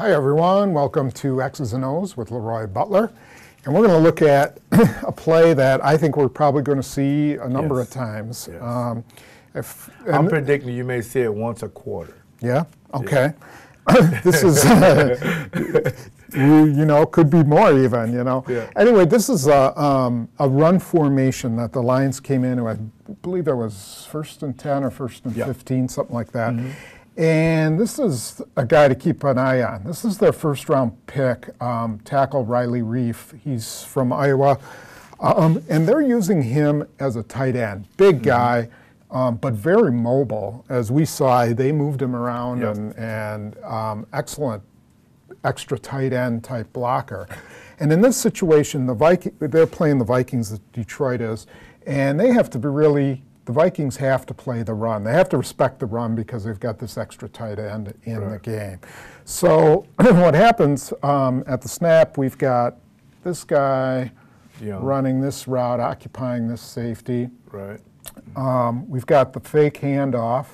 Hi everyone, welcome to X's and O's with LeRoy Butler. And we're going to look at a play that I think we're probably going to see a number of times. Yes. I'm predicting you may see it once a quarter. Yeah? Okay. Yeah. This is, could be more even, Yeah. Anyway, this is a run formation that the Lions came into. I believe it was 1st and 10 or 1st and 15, something like that. Mm-hmm. And this is a guy to keep an eye on. This is their first-round pick, tackle Riley Reef. He's from Iowa. And they're using him as a tight end. Big guy, but very mobile. As we saw, they moved him around and excellent extra tight end type blocker. And in this situation, they're playing the Vikings, that Detroit is, and they have to be really... The Vikings have to play the run. They have to respect the run because they've got this extra tight end in the game. So what happens at the snap, we've got this guy running this route, occupying this safety. Right. We've got the fake handoff.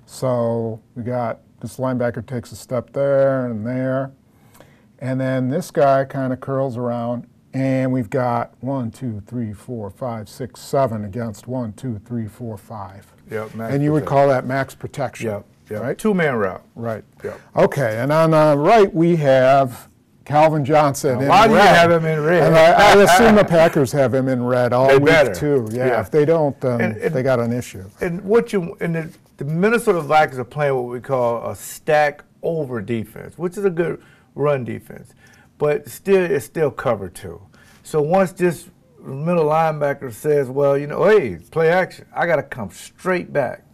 So we got this linebacker takes a step there and there. And then this guy kind of curls around. And we've got 1, 2, 3, 4, 5, 6, 7 against 1, 2, 3, 4, 5. Yep, and you would call that max protection. Yep, right? Two-man route. Right. Yep. Okay, and on the right we have Calvin Johnson in red. Why do you have him in red? And I assume the Packers have him in red all week better. too. Yeah, if they don't, then they got an issue. And the Minnesota Vikings are playing what we call a stack over defense, which is a good run defense. But it's still cover 2. So once this middle linebacker says, well, hey, play action, I got to come straight back.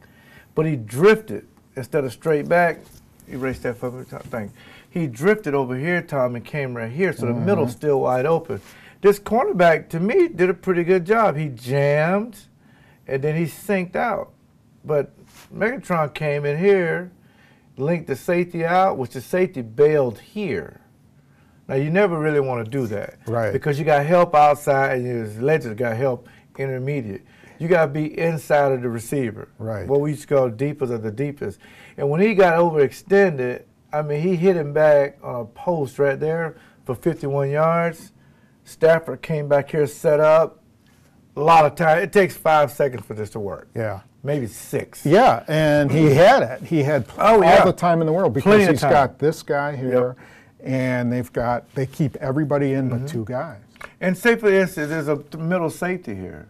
But he drifted instead of straight back. Erase that for me, thing. He drifted over here, Tom, and came right here, so the middle's still wide open. This cornerback, to me, did a pretty good job. He jammed, and then he synced out. But Megatron came in here, linked the safety out, which the safety bailed here. Now, you never really want to do that. Right. Because you got help outside and your legends got help intermediate. You got to be inside of the receiver. Right. What we used to call deepest of the deepest. And when he got overextended, I mean, he hit him back on a post right there for 51 yards. Stafford came back here, set up. A lot of time. It takes 5 seconds for this to work. Yeah. Maybe 6. Yeah, and he had it. He had all the time in the world because he's got this guy here. Yep. And they keep everybody in but 2 guys. And say, for instance, there's a middle safety here.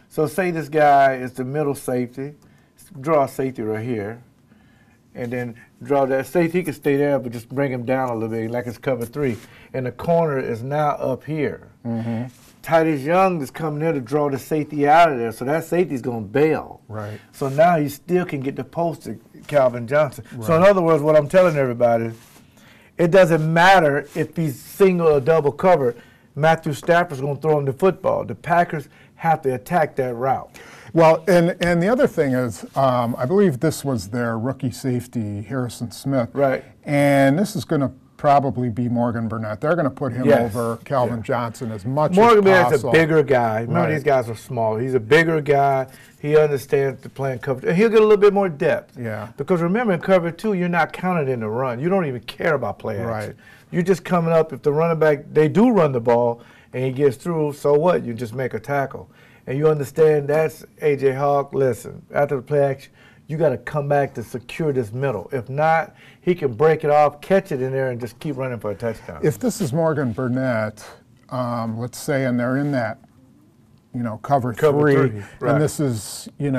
So say this guy is the middle safety. Draw a safety right here. And then draw that safety. He can stay there, but just bring him down a little bit like it's cover 3. And the corner is now up here. Titus Young is coming there to draw the safety out of there. So that safety's going to bail. Right. So now he still can get the post to Calvin Johnson. Right. So in other words, what I'm telling everybody is, it doesn't matter if he's single or double covered. Matthew Stafford's going to throw him the football. The Packers have to attack that route. Well, and the other thing is, I believe this was their rookie safety, Harrison Smith. Right. And this is going to probably be Morgan Burnett. They're going to put him over Calvin Johnson as much as possible. Morgan Burnett's a bigger guy. Remember, these guys are small. He's a bigger guy. He understands the playing coverage. And he'll get a little bit more depth. Yeah. Because remember, in cover 2, you're not counted in the run. You don't even care about play action. Right. You're just coming up. If the running back, they do run the ball, and he gets through, so what? You just make a tackle. And you understand that's A.J. Hawk. Listen, after the play action, you got to come back to secure this middle. If not, he can break it off, catch it in there, and just keep running for a touchdown. If this is Morgan Burnett, let's say, and they're in that, cover 3, right. And this is, MD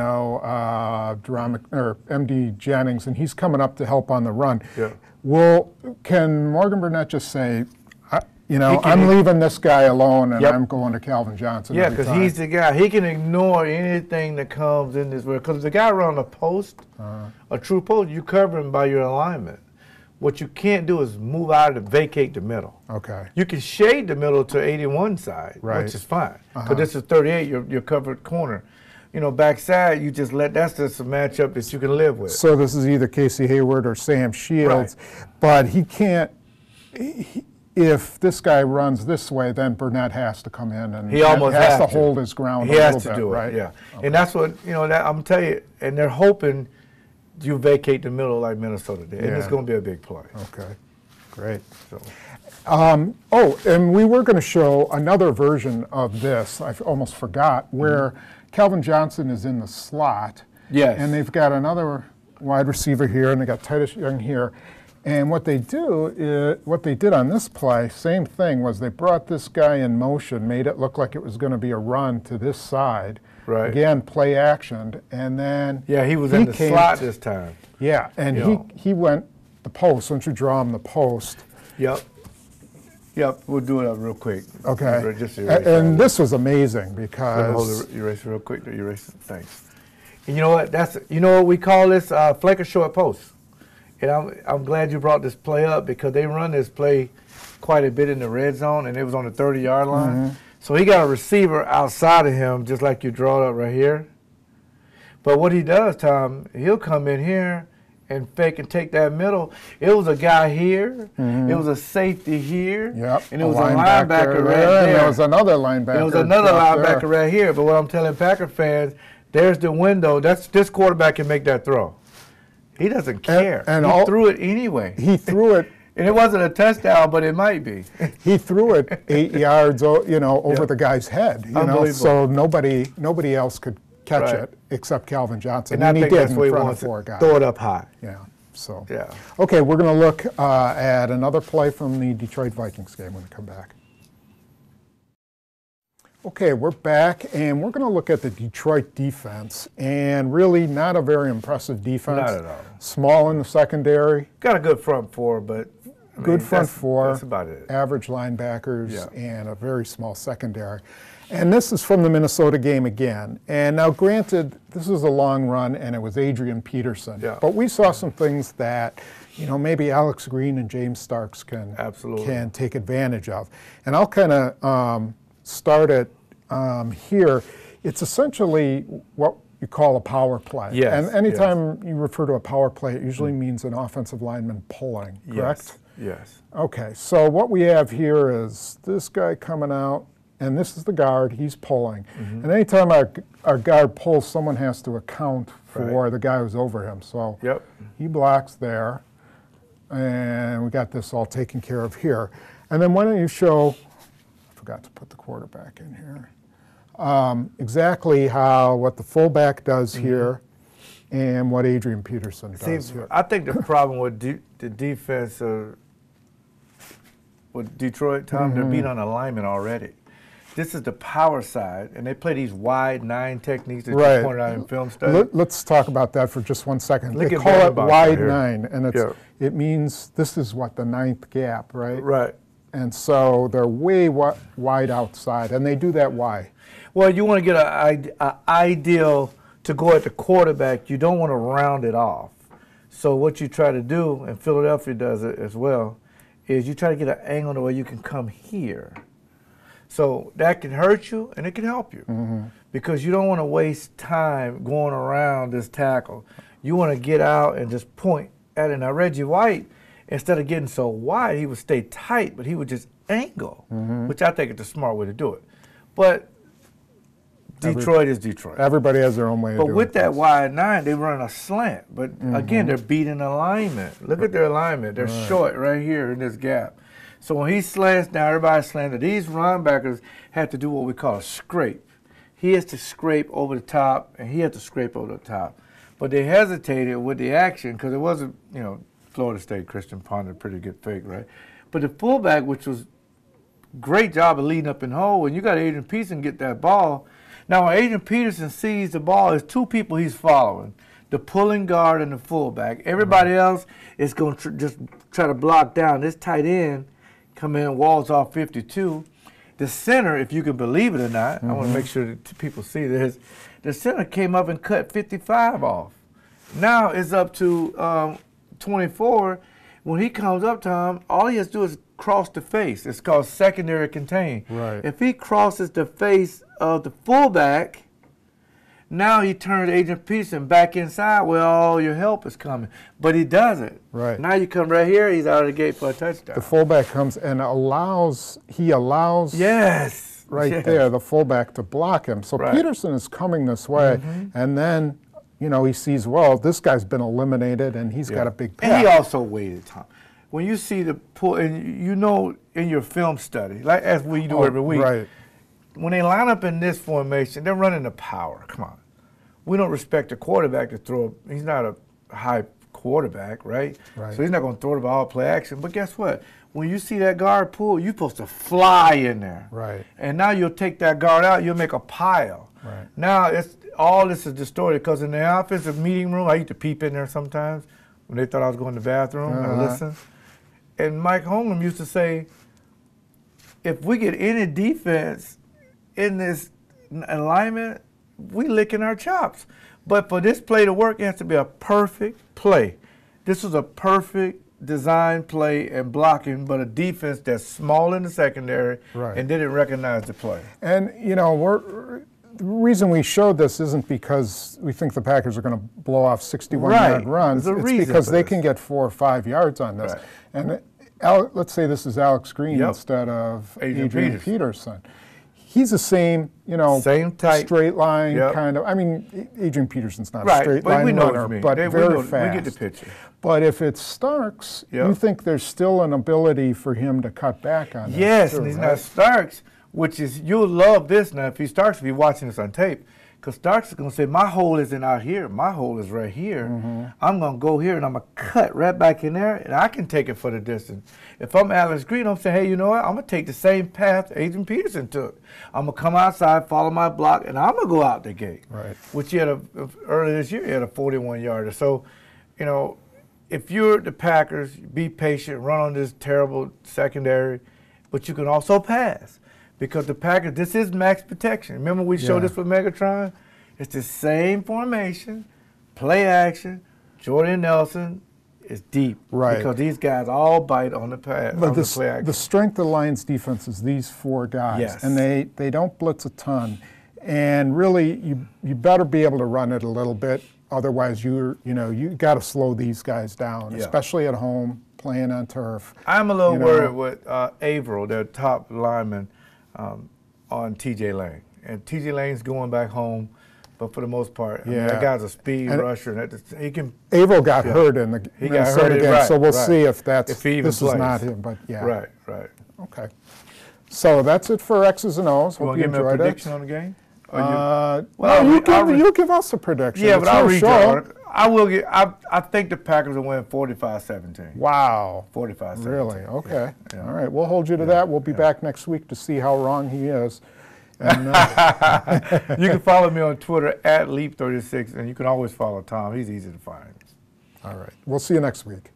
Jennings, and he's coming up to help on the run. Yeah. Well, can Morgan Burnett just say, I'm leaving this guy alone and I'm going to Calvin Johnson? Yeah, because he's the guy. He can ignore anything that comes in this way. Because the guy around a post, a true post, you cover him by your alignment. What you can't do is move out and vacate the middle. Okay. You can shade the middle to 81 side, which is fine. Because this is 38, your covered corner. Backside, you just that's just a matchup that you can live with. So this is either Casey Hayward or Sam Shields, but he can't. If this guy runs this way, then Burnett has to come in and he almost has to hold his ground. He has to bit, do it, right? yeah. Okay. And that's what I'm telling you. And they're hoping you vacate the middle like Minnesota did, and it's going to be a big play. Okay. Great. So. Oh, and we were going to show another version of this, I almost forgot, where Calvin Johnson is in the slot. Yes. And they've got another wide receiver here, and they got Titus Young here. And what they did on this play, same thing, was they brought this guy in motion, made it look like it was going to be a run to this side. Right. Again, play actioned, and then he was in the slot this time. Yeah, and he went the post. Once you draw him the post. Yep. Yep, we'll do it up real quick. Okay. Just and this was amazing because. Hold the eraser real quick. The eraser. Thanks. And you know what? What we call this flanker short post. And I'm glad you brought this play up because they run this play quite a bit in the red zone, and it was on the 30-yard line. Mm-hmm. So he got a receiver outside of him, just like you draw it up right here. But what he does, Tom, he'll come in here and fake and take that middle. It was a guy here. Mm-hmm. It was a safety here. Yep. And it was a linebacker right there. And there was another linebacker. There was another linebacker right here. But what I'm telling Packer fans, there's the window. This quarterback can make that throw. He doesn't care. And he threw it anyway. He threw it. And it wasn't a touchdown, but it might be. He threw it 8 yards, over the guy's head. So nobody else could catch it except Calvin Johnson. And he did in front of 4 guys. Throw it up high. Yeah. So. Yeah. Okay, we're going to look at another play from the Detroit Vikings game when we come back. Okay, we're back, and we're going to look at the Detroit defense, and really not a very impressive defense. Not at all. Small in the secondary. Got a good front four, but good front four. That's about it. Average linebackers and a very small secondary. And this is from the Minnesota game again. And now, granted, this is a long run, and it was Adrian Peterson. Yeah. But we saw some things that, maybe Alex Green and James Starks can take advantage of. And I'll kind of start it here. It's essentially what you call a power play. Yes, and anytime you refer to a power play, it usually means an offensive lineman pulling, correct? Yes. Okay, so what we have here is this guy coming out, and this is the guard, he's pulling. Mm-hmm. And anytime our guard pulls, someone has to account for the guy who's over him. So he blocks there, and we got this all taken care of here. And then why don't you show, I forgot to put the quarterback in here, exactly what the fullback does here and what Adrian Peterson does here. I think the problem with the defense with Detroit, Tom, they're beat on alignment already. This is the power side, and they play these wide 9 techniques that you pointed out in film study. Let's talk about that for just 1 second. They call it wide 9, and it means this is what, the 9th gap, right? Right. And so they're way wide outside, and they do that why? Well, you want to get an ideal to go at the quarterback. You don't want to round it off. So what you try to do, and Philadelphia does it as well, is you try to get an angle to where you can come here. So that can hurt you, and it can help you because you don't want to waste time going around this tackle. You want to get out and just point at it. Now, Reggie White, instead of getting so wide, he would stay tight, but he would just angle, which I think is the smart way to do it. But Detroit is Detroit. Everybody has their own way of doing it. But with that wide 9, they run a slant. But again, they're beating alignment. Look at their alignment. They're short right here in this gap. So when he slants down, everybody's slanted. These linebackers have to do what we call a scrape. He has to scrape over the top, and he has to scrape over the top. But they hesitated with the action because it wasn't, Florida State, Christian Ponder, pretty good fake, right? But the fullback, which was great job of leading up in hole, when you got Adrian Peterson get that ball. Now, when Adrian Peterson sees the ball, there's 2 people he's following, the pulling guard and the fullback. Everybody else is going to just try to block down. This tight end come in, walls off 52. The center, if you can believe it or not, I want to make sure that people see this, the center came up and cut 55 off. Now it's up to 24. When he comes up, Tom, all he has to do is cross the face. It's called secondary contain. Right. If he crosses the face of the fullback, now he turns Adrian Peterson back inside where all your help is coming. But he doesn't. Right. Now you come right here, he's out of the gate for a touchdown. The fullback comes and allows there, the fullback to block him. So Peterson is coming this way, and then, he sees, well, this guy's been eliminated, and he's got a big pass. And he also waited, Tom. when you see the pull, and you know in your film study, like as we do every week, right. when they line up in this formation, they're running the power. Come on. We don't respect the quarterback to throw. He's not a high quarterback, right? So he's not going to throw the ball, play action. But guess what? When you see that guard pull, you're supposed to fly in there. Right. And now you'll take that guard out, you'll make a pile. Right. Now all this is distorted because in the offensive meeting room, I used to peep in there sometimes when they thought I was going to the bathroom and listen. And Mike Holmgren used to say, if we get any defense in this alignment, we licking our chops. But for this play to work, it has to be a perfect play. This was a perfect design play and blocking, but a defense that's small in the secondary and didn't recognize the play. And, you know, the reason we showed this isn't because we think the Packers are going to blow off 61-yard runs. It's because they can get 4 or 5 yards on this. And let's say this is Alex Green instead of Adrian Peterson. He's the same, you know, same type, straight line kind of. I mean, Adrian Peterson's not a straight line runner, but very fast. We get the picture. But if it's Starks, you think there's still an ability for him to cut back on that. Yes, and he's not Starks, which is, you'll love this now if he's Starks, if you're watching this on tape. Because Starks is going to say, my hole isn't out here. My hole is right here. I'm going to go here, and I'm going to cut right back in there, and I can take it for the distance. If I'm Alex Green, I'm saying, hey, you know what? I'm going to take the same path Adrian Peterson took. I'm going to come outside, follow my block, and I'm going to go out the gate. Which he had earlier this year, he had a 41-yarder. So, you know, if you're the Packers, be patient, run on this terrible secondary, but you can also pass. Because the Packers, this is max protection. Remember we showed this with Megatron? It's the same formation, play action. Jordan Nelson is deep. Because these guys all bite on the pass. But the strength of the Lions defense is these 4 guys. And they don't blitz a ton. And really, you better be able to run it a little bit. Otherwise, you got to slow these guys down, especially at home, playing on turf. I'm a little worried with Averill, their top lineman, on T.J. Lane. And T.J. Lane's going back home, but for the most part, I mean, that guy's a speed rusher. And he can. Averill got hurt in the Minnesota game, so we'll see if this plays. is not him. But Right. Okay. So that's it for X's and O's. Hope you enjoyed it. You want to give me a prediction on the game? You give us a prediction. Yeah, but I'll read your I will get. I think the Packers will win 45-17. Wow. 45-17. Really? Okay. All right. We'll hold you to that. We'll be back next week to see how wrong he is. And, you can follow me on Twitter @Leap36, and you can always follow Tom. He's easy to find. All right. We'll see you next week.